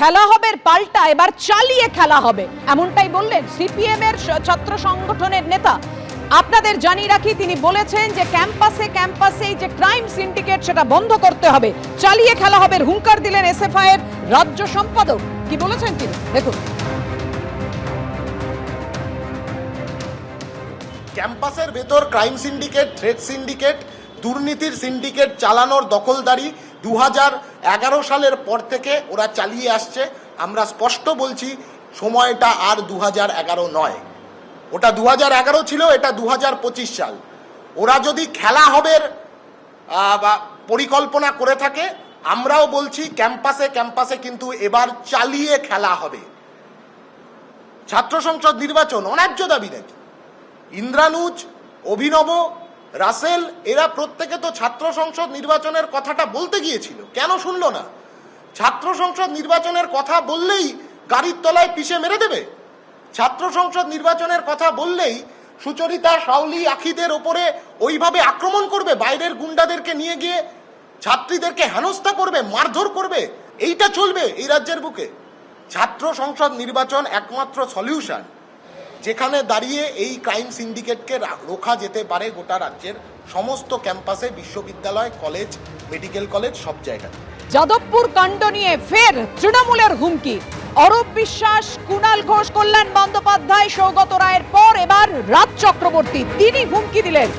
খেলা হবে পাল্টা এবার চালিয়ে খেলা হবে, এমনটাই বললেন সিপিএম এর ছাত্র সংগঠনের নেতা। আপনাদের জানিয়ে রাখি, তিনি বলেছেন যে ক্যাম্পাসে ক্যাম্পাসে এই যে ক্রাইম সিন্ডিকেট সেটা বন্ধ করতে হবে, চালিয়ে খেলা হবে, হুঙ্কার দিলেন এসএফআই এর রাজ্য সম্পাদক। কি বলেছেন তিনি দেখুন। ক্যাম্পাসের ভেতর ক্রাইম সিন্ডিকেট, থ্রেড সিন্ডিকেট, দুর্নীতির সিন্ডিকেট চালানোর দখলদারি 2011 সালের পর থেকে ওরা চালিয়ে আসছে। আমরা স্পষ্ট বলছি, সময়টা আর 2011 নয়, ওটা 2011 ছিল, এটা 2025 সাল। ওরা যদি খেলা হবে পরিকল্পনা করে থাকে, আমরাও বলছি ক্যাম্পাসে ক্যাম্পাসে কিন্তু এবার চালিয়ে খেলা হবে। ছাত্র সংসদ নির্বাচন অন্যায্য দাবি নাকি? ইন্দ্রানুজ, অভিনব, রাসেল এরা প্রত্যেকে তো ছাত্র সংসদ নির্বাচনের কথাটা বলতে গিয়েছিল, কেন শুনলো না? ছাত্র সংসদ নির্বাচনের কথা বললেই গাড়ির তলায় পিষে মেরে দেবে? ছাত্র সংসদ নির্বাচনের কথা বললেই সুচরিতা, শাওলি, আখিদের ওপরে ওইভাবে আক্রমণ করবে, বাইরের গুন্ডাদেরকে নিয়ে গিয়ে ছাত্রীদেরকে হেনস্থা করবে, মারধর করবে? এইটা চলবে এই রাজ্যের বুকে? ছাত্র সংসদ নির্বাচন একমাত্র সলিউশন, যেখানে দাঁড়িয়ে এই ক্রাইম সিন্ডিকেটকে রোখা যেতে পারে গোটা রাজ্যের সমস্ত ক্যাম্পাসে, বিশ্ববিদ্যালয়, কলেজ, মেডিকেল কলেজ, সব জায়গায়। যাদবপুর কাণ্ড নিয়ে ফের তৃণমূলের হুমকি। অরূপ বিশ্বাস, কুণাল ঘোষ, কল্যাণ বন্দ্যোপাধ্যায়, সৌগত রায়ের পর এবার রাজ চক্রবর্তী, তিনি হুমকি দিলেন।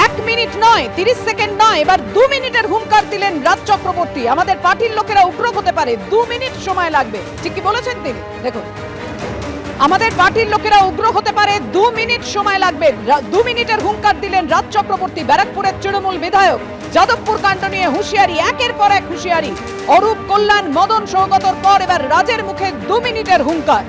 1 মিনিট নয়, 30 সেকেন্ড নয়, এবার 2 মিনিটের হুঙ্কার দিলেন রাজ চক্রবর্তী। আমাদের পার্টির লোকেরা উগ্র হতে পারে, 2 মিনিট সময় লাগবে। ঠিক কি বলেছেন তিনি দেখুন। আমাদের পার্টির লোকেরা উগ্র হতে পারে, 2 মিনিট সময় লাগবে। 2 মিনিটের হুঙ্কার দিলেন রাজ চক্রবর্তী, ব্যারাকপুরের তৃণমূল বিধায়ক। যাদবপুর কাণ্ড নিয়ে হুঁশিয়ারি, একের পর এক হুঁশিয়ারি। অরূপ, কল্যাণ, মদন, সৌগতর পর এবার রাজের মুখে 2 মিনিটের হুঙ্কার।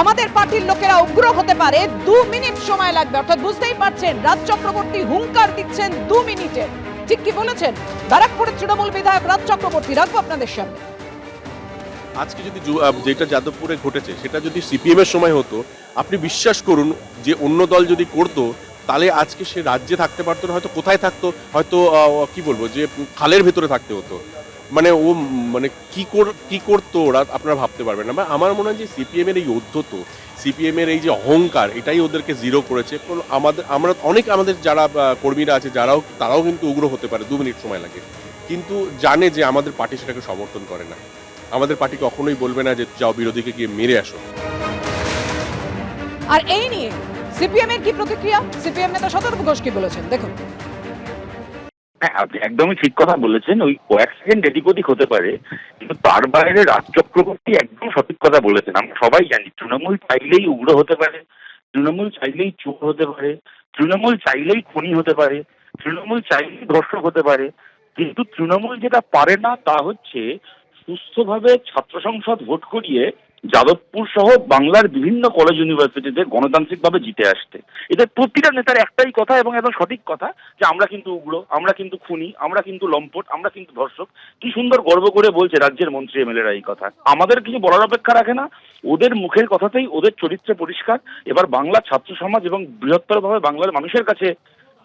আমাদের পার্টির লোকেরা উগ্র হতে পারে, 2 মিনিট সময় লাগবে। অর্থাৎ বুঝতেই পারছেন, রাজ চক্রবর্তী হুঙ্কার দিচ্ছেন 2 মিনিটে। ঠিক কি বলেছেন ব্যারাকপুরের তৃণমূল বিধায়ক রাজ চক্রবর্তী? রাখবো আপনাদের সামনে। আজকে যদি যেটা যাদবপুরে ঘটেছে সেটা যদি সিপিএম এর সময় হতো, আপনি বিশ্বাস করুন যে অন্য দল যদি করতো, তাহলে আজকে সে রাজ্যে থাকতে পারতো না, হয়তো কোথায় থাকতো, হয়তো কি বলবো, যে খালের ভেতরে থাকতে হতো। মানে ও মানে কি করতো ওরা আপনারা ভাবতে পারবেন না। আমার মনে হয় যে সিপিএম এর এই ঔদ্ধত্য, সিপিএম এর এই যে অহংকার, এটাই ওদেরকে জিরো করেছে। আমরা অনেক আমাদের যারা কর্মীরা আছে তারাও কিন্তু উগ্র হতে পারে, 2 মিনিট সময় লাগে, কিন্তু জানে যে আমাদের পার্টি সেটাকে সমর্থন করে না। আমাদের পার্টি কখনোই বলবে না যে যাও বিরোধীকে গিয়ে মেরে আসো। আর এই নিয়ে সিপিএম এর কি প্রতিক্রিয়া? সিপিএম নেতা শতরূপ ঘোষ কি বলেছেন দেখুন। হ্যাঁ, আপনি একদমই ঠিক কথা বলেছেন। ওই কয়েক সেকেন্ড এদিক ওদিক হতে পারে, কিন্তু তার বাইরে রাজ চক্রবর্তী একদম সঠিক কথা বলেছেন। আমরা সবাই জানি তৃণমূল চাইলেই উগ্র হতে পারে, তৃণমূল চাইলেই চোর হতে পারে, তৃণমূল চাইলেই খুনি হতে পারে, তৃণমূল চাইলেই ধর্ষক হতে পারে। কিন্তু তৃণমূল যেটা পারে না তা হচ্ছে সুস্থভাবে ছাত্র সংসদ ভোট করিয়ে যাদবপুর সহ বাংলার বিভিন্ন কলেজ ইউনিভার্সিটিতে গণতান্ত্রিকভাবে জিতে আসতে। এদের প্রতিটা নেতার একটাই কথা এবং একদম সঠিক কথা, যে আমরা কিন্তু উগ্র, আমরা কিন্তু খুনি, আমরা কিন্তু লম্পট, আমরা কিন্তু ধর্ষক। কি সুন্দর গর্ব করে বলছে রাজ্যের মন্ত্রী এমএলএরা এই কথা। আমাদের কিছু বলার অপেক্ষা রাখে না, ওদের মুখের কথাতেই ওদের চরিত্রে পরিষ্কার। এবার বাংলা ছাত্র সমাজ এবং বৃহত্তরভাবে বাংলার মানুষের কাছে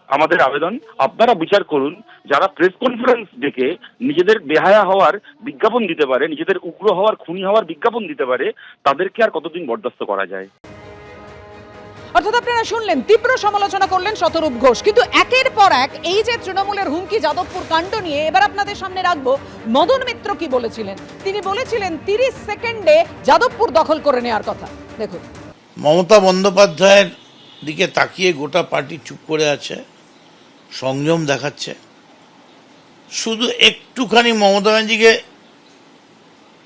আমাদের আবেদন, আপনারা বিচার করুন, যারা প্রেস কনফারেন্স ডেকে নিজেদের বেহায়া হওয়ার বিজ্ঞাপন দিতে পারে, নিজেদের উগ্র হওয়ার, খুনি হওয়ার বিজ্ঞাপন দিতে পারে, তাদেরকে আর কতদিন বরদাস্ত করা যায়। অর্থাৎ আপনারা শুনলেন, তীব্র সমালোচনা করলেন শতরূপ ঘোষ। কিন্তু একের পর এক এই যে তৃণমূলের হুমকি যাদবপুর কাণ্ড নিয়ে, এবার আপনাদের সামনে রাখবো মদন মিত্র কি বলেছিলেন। তিনি বলেছিলেন 30 সেকেন্ডে যাদবপুর দখল করে নেওয়ার কথা। দেখুন, মমতা বন্দ্যোপাধ্যায়ের দিকে তাকিয়ে গোটা পার্টি চুপ করে আছে, সংযম দেখাচ্ছে। শুধু একটুখানি মমতা ব্যানার্জিকে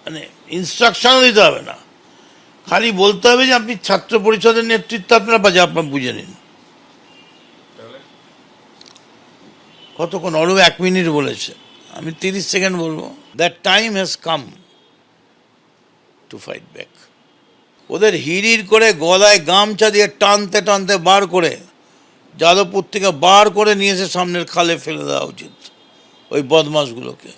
মানে ইনস্ট্রাকশনও দিতে হবে না, খালি বলতে হবে যে আপনি ছাত্র পরিষদের নেতৃত্ব আপনারা বুঝে নিন। কতক্ষণ? অরূপ 1 মিনিট বলেছে, আমি 30 সেকেন্ড বলবো। That time has come to fight back. ওদের হিড়ির করে গলায় গামছা দিয়ে টানতে টানতে বার করে যাদবপুর থেকে বার করে নিয়ে এসে সামনের খালে ফেলে দেওয়া উচিত ওই বদমাশগুলোকে।